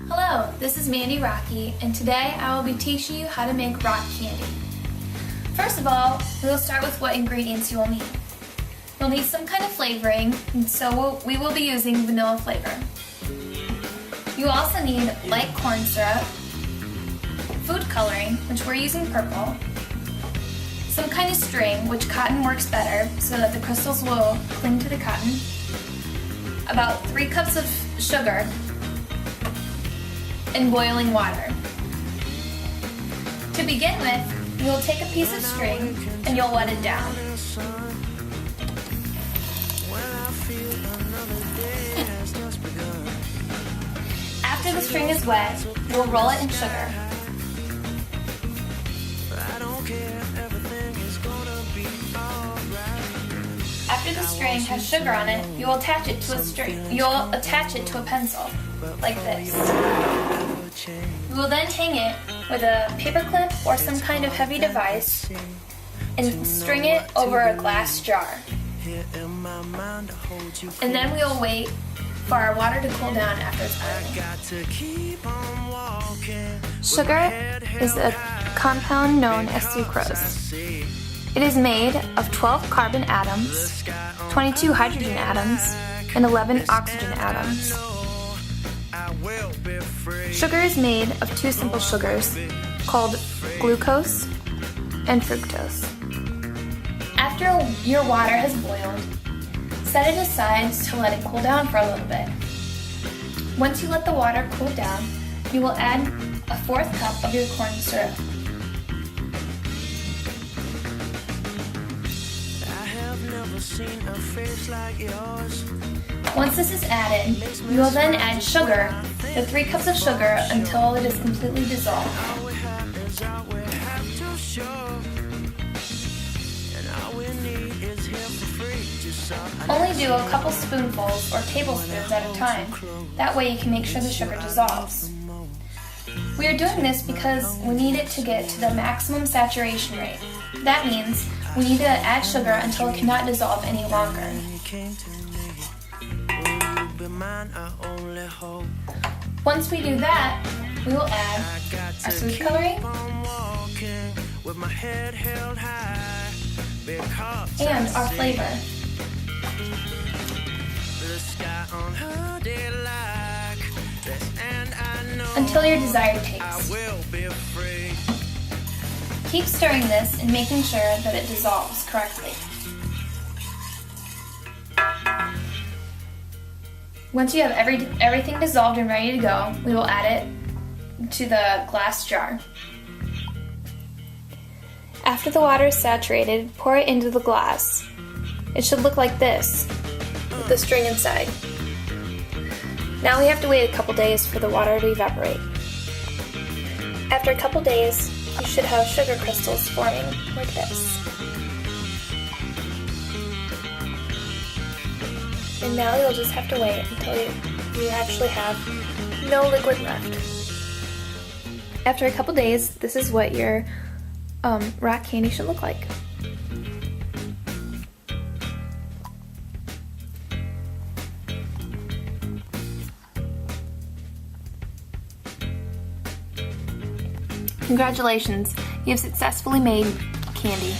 Hello, this is Mandy Rocky, and today I will be teaching you how to make rock candy. First of all, we will start with what ingredients you will need. You'll need some kind of flavoring, and so we will be using vanilla flavor. You also need light corn syrup, food coloring, which we're using purple, some kind of string, which cotton works better so that the crystals will cling to the cotton, about 3 cups of sugar, and boiling water. To begin with, you'll take a piece of string and you'll wet it down. After the string is wet, you'll roll it in sugar. After the string has sugar on it, you will attach it to a string. You'll attach it to a pencil, like this. You will then hang it with a paper clip or some kind of heavy device and string it over a glass jar. And then we will wait for our water to cool down after it's boiling. Sugar is a compound known as sucrose. It is made of 12 carbon atoms, 22 hydrogen atoms, and 11 oxygen atoms. Sugar is made of 2 simple sugars called glucose and fructose. After your water has boiled, set it aside to let it cool down for a little bit. Once you let the water cool down, you will add a 4th cup of your corn syrup. Once this is added, you will then add sugar, the 3 cups of sugar, until it is completely dissolved. Only do a couple spoonfuls or tablespoons at a time. That way you can make sure the sugar dissolves. We are doing this because we need it to get to the maximum saturation rate. That means we need to add sugar until it cannot dissolve any longer. Once we do that, we will add our food coloring and our flavor. Until your desired taste. Keep stirring this and making sure that it dissolves correctly. Once you have everything dissolved and ready to go, we will add it to the glass jar. After the water is saturated, pour it into the glass. It should look like this, with the string inside. Now we have to wait a couple days for the water to evaporate. After a couple days, you should have sugar crystals forming like this. And now you'll just have to wait until you actually have no liquid left. After a couple days, this is what your rock candy should look like. Congratulations, you have successfully made candy.